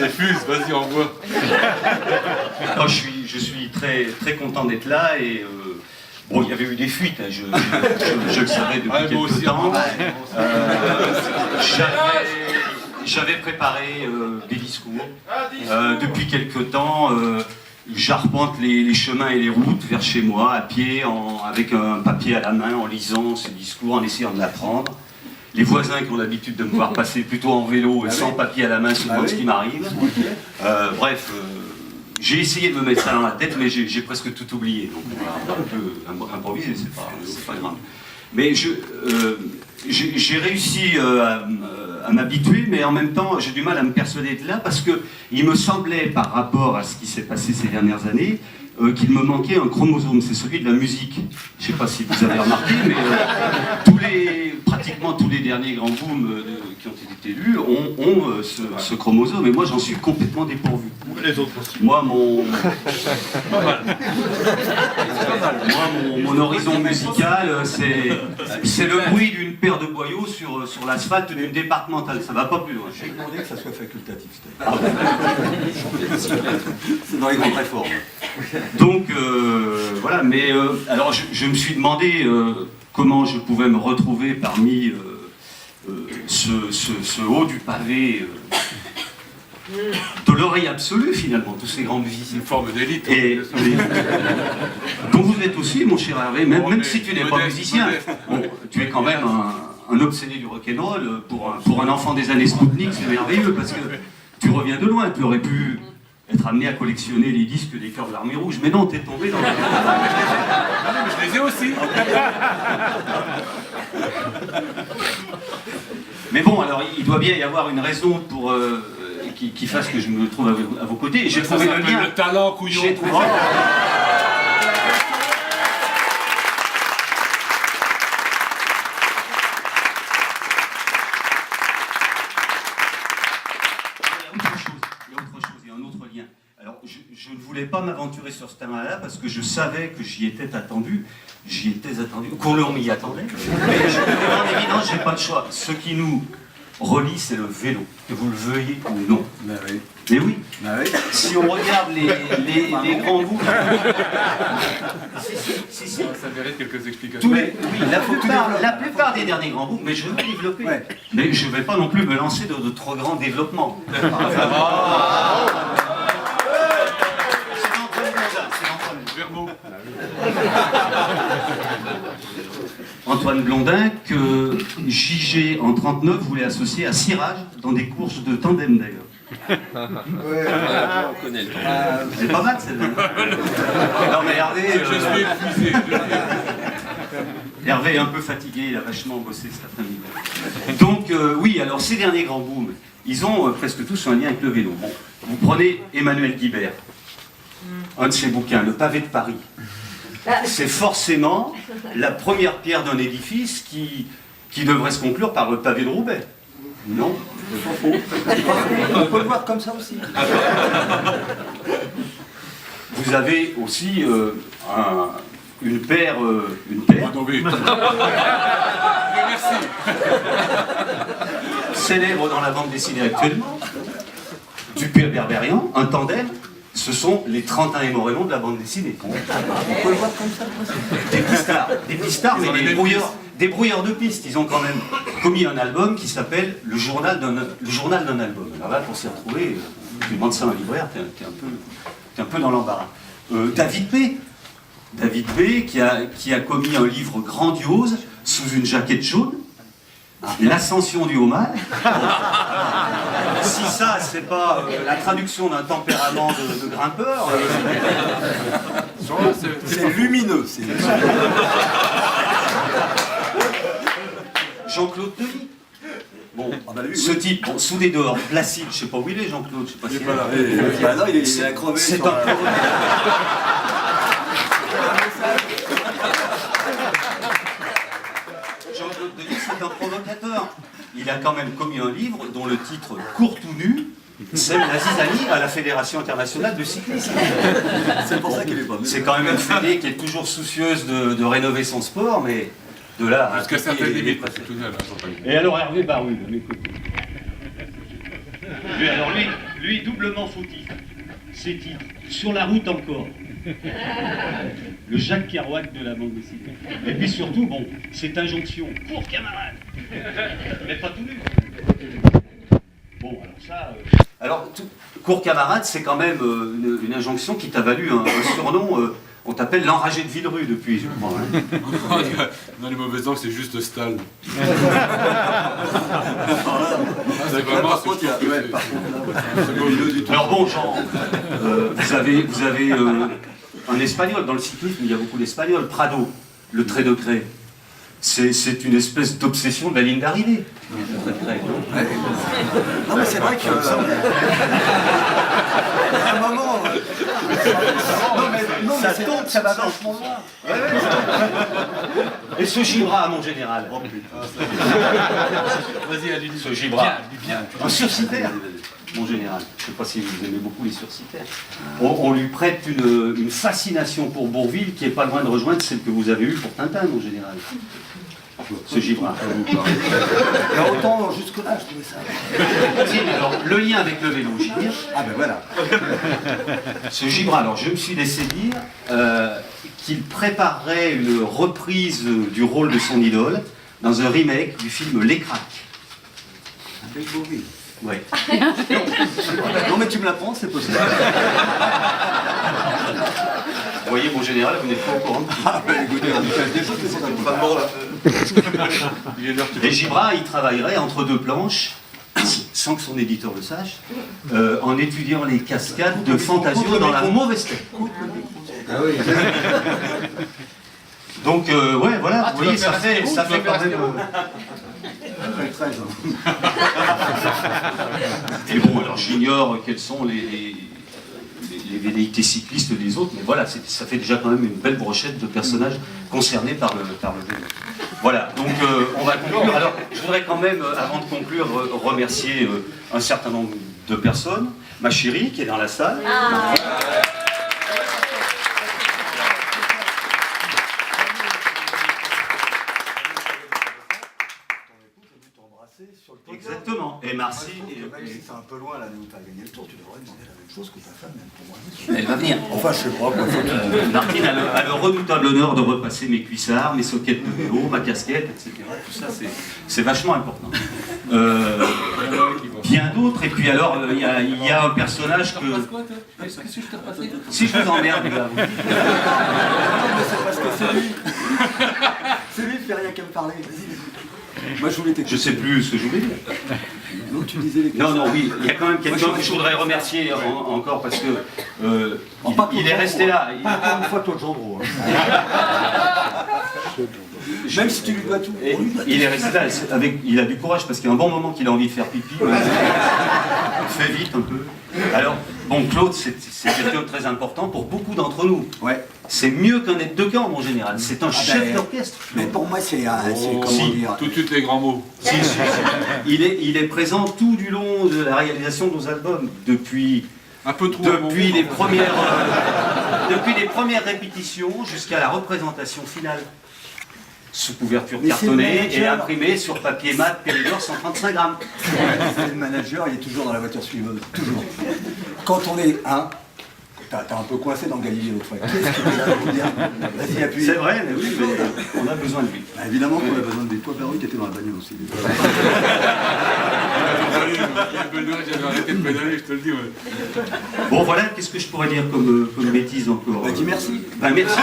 fuse, vas-y, envoie. Non, je suis très, très content d'être là et bon, il y avait eu des fuites, hein, je le savais depuis quelques temps. J'avais préparé des discours. Depuis quelques temps, j'arpente les chemins et les routes vers chez moi, à pied, avec un papier à la main, en lisant ces discours, en essayant de l'apprendre. Les voisins qui ont l'habitude de me voir passer plutôt en vélo et sans papier à la main se demandent ce qui m'arrive. Bref, j'ai essayé de me mettre ça dans la tête, mais j'ai presque tout oublié. Donc on va un peu improviser, c'est pas grave. Mais j'ai réussi à m'habituer, mais en même temps, j'ai du mal à me persuader de là, parce qu'il me semblait, par rapport à ce qui s'est passé ces dernières années, qu'il me manquait un chromosome, c'est celui de la musique. Je ne sais pas si vous avez remarqué, mais pratiquement tous les derniers grands booms qui ont été élus ont ce chromosome, et moi j'en suis complètement dépourvu. Les autres aussi. Moi, mon horizon musical, c'est le bruit d'une paire de boyaux sur l'asphalte d'une départementale. Ça va pas plus loin. J'ai demandé que ça soit facultatif. C'est dans les grands réformes. Donc, voilà, mais alors je me suis demandé comment je pouvais me retrouver parmi ce haut du pavé de l'oreille absolue, finalement, tous ces grandes vies. Une forme d'élite. Dont vous êtes aussi, mon cher Hervé, même si tu n'es pas musicien. Bon, tu es quand même un obsédé du rock'n'roll. Pour un enfant des années Spoutnik, c'est merveilleux, parce que tu reviens de loin. Tu aurais pu être amené à collectionner les disques des Chœurs de l'Armée Rouge, mais non, t'es tombé dans... Non, mais je les ai aussi. Mais bon, alors, il doit bien y avoir une raison pour... qui fasse que je me trouve à vos côtés. Et j'ai trouvé le lien. Le talent, couillon. J'ai trouvé... Il y a un autre lien. Alors, je ne voulais pas m'aventurer sur ce terrain-là parce que je savais que j'y étais attendu. Qu'on m'y attendait. Mais je me mets en évidence, j'ai pas le choix. Ce qui nous relie, c'est le vélo, que vous le veuillez ou non. Ben oui. Mais oui. Ben oui. Si on regarde les grands groupes... si. Ça mérite quelques explications. Oui, la plupart des derniers grands groupes, mais je vais développer. Ouais. Mais je ne vais pas non plus me lancer de trop grands développements. Antoine Blondin, que JG en 39 voulait associer à cirage dans des courses de tandem d'ailleurs. On connaît le temps. C'est pas mal celle-là. Non mais Hervé, Je suis épuisé. Hervé est un peu fatigué, il a vachement bossé cet après-midi. Donc oui, alors ces derniers grands booms, ils ont presque tous un lien avec le vélo. Bon, vous prenez Emmanuel Guibert, un de ses bouquins, Le pavé de Paris. C'est forcément la première pierre d'un édifice qui devrait se conclure par le pavé de Roubaix. Non, C'est pas faux. On peut le voir comme ça aussi. vous avez aussi une paire... Oui, merci. célèbre dans la bande dessinée actuellement, Dupé Berberian, un tandem. Ce sont les 31 et Morémon de la bande dessinée. On peut le voir comme ça. Des pistards, mais des brouilleurs de pistes. Ils ont quand même commis un album qui s'appelle Le journal d'un album. Alors là, pour s'y retrouver, tu demandes ça à un libraire, t'es un peu dans l'embarras. David B, qui a commis un livre grandiose sous une jaquette jaune, L'ascension du haut mal. Si ça, c'est pas la traduction d'un tempérament de grimpeur. C'est lumineux. Jean-Claude Delis. Bon, ce type, sous des dehors placides, je sais pas où il est, Jean-Claude, je sais pas si Il est pas là. Bah non, il est crevé. C'est un Jean-Claude Delis, c'est un provocateur. Il a quand même commis un livre dont le titre Court ou nu sème la zizanie à la Fédération internationale de cyclisme. C'est pour ça qu'il est pas venu. C'est quand même une fédé qui est toujours soucieuse de rénover son sport, mais de là... Jusqu'à certaines limites, parce que tout seul, Et alors Hervé Baruel, écoute. Lui, alors lui doublement fautif. C'est titre, sur la route encore. Le Jacques Kerouac de la bande dessinée. Et puis surtout, bon, cette injonction, cours camarade. Mais pas tout nu. Bon, alors ça... Alors, cours camarade, c'est quand même une injonction qui t'a valu un surnom... on t'appelle l'enragé de Villerue depuis, je crois. Hein. Dans les mauvaises langues, c'est juste Stal. C'est vraiment par contre, ce que je ouais, trouve par que contre, là, c'est mauvais du tout. Alors bon, Jean, vous avez un espagnol dans le cyclisme, il y a beaucoup d'espagnols. Prado, le trait de craie. C'est une espèce d'obsession de la ligne d'arrivée. ouais. Non mais c'est vrai que... à un moment... non mais ça tombe, ça va vachement loin. Et ce gibra, mon général. Oh putain, Vas-y, allez, dis Ce gibra. bien. Un sursitaire, mon général. Je ne sais pas si vous aimez beaucoup les sursitaires. On lui prête une fascination pour Bourville qui n'est pas loin de rejoindre celle que vous avez eue pour Tintin, mon général. Ce gibra. alors autant jusque-là, je trouvais ça... Si, alors, le lien avec le vélo gire. Ah ben voilà. Ce gibra, alors je me suis laissé dire qu'il préparerait une reprise du rôle de son idole dans un remake du film Les Craques. Avec Bourville. Ouais. Non mais tu me l'apprends, c'est possible. Vous voyez, mon général, vous n'êtes pas au courant. Ah ben écoutez, on cache des choses, c'est pas de mort là. Il est l'heure que Et Gibra, il travaillerait entre deux planches, sans que son éditeur le sache, en étudiant les cascades de Fantasio dans la mauvaise tête. Ah oui. Donc, ouais, voilà, vous voyez, ça fait quand même... Après 13 ans. Et bon, alors j'ignore quelles sont les velléités cyclistes des autres, mais voilà, ça fait déjà quand même une belle brochette de personnages concernés par le vélo. Voilà, donc on va conclure. Alors, je voudrais quand même, avant de conclure, remercier un certain nombre de personnes. Ma chérie, qui est dans la salle. Exactement. Et Marcy. Même si c'est un peu loin là où tu as gagné le tour, tu devrais demander la même chose que ta femme, même pour moi. Elle va venir. Enfin, je sais pas quoi. Martine a le redoutable honneur de repasser mes cuissards, mes sockets de vélo, ma casquette, etc. Tout ça, c'est vachement important. Bien d'autres, et puis alors, il y a un personnage que... Qu'est-ce que je t'ai repassé? Si je vous emmerde, les gars, vous dites. C'est parce que c'est lui. C'est lui qui fait rien qu'à me parler. Vas-y. Moi, je voulais t'écouter. Je sais plus ce que je voulais dire. Non, tu disais les Non, non, oui, il y a quand même quelqu'un que je voudrais remercier encore parce que il est resté là. Encore une fois, toi, Gendreau. Même si tu lui dois tout. Il est resté là, il a du courage parce qu'il y a un bon moment qu'il a envie de faire pipi. Fais vite un peu. Alors, bon, Claude, c'est quelqu'un de très important pour beaucoup d'entre nous. Ouais. C'est mieux qu'un aide de camp, mon général. C'est un chef d'orchestre. Mais pour moi, c'est comment si. dire. Tout de suite les grands mots. Si. Il est présent tout du long de la réalisation de nos albums, depuis Un peu trop. les premières répétitions jusqu'à la représentation finale. Sous couverture Mais c'est cartonnée le et manager. imprimée sur papier mat Péridor 135 grammes. C'est le manager, il est toujours dans la voiture suiveuse. Toujours. Quand on est un, t'as un peu coincé dans le Galilée l'autre fois. Qu'est-ce que tu là pour dire? Vas-y, appuie. C'est vrai, mais oui, mais on a besoin de lui. Bah, évidemment qu'on a besoin de des toi, Perru, qui était dans la bagnole aussi. J'avais arrêté de pédaler, je te le dis. Ouais. Bon, voilà, qu'est-ce que je pourrais dire comme bêtise encore Bah, dis merci. Ben, merci.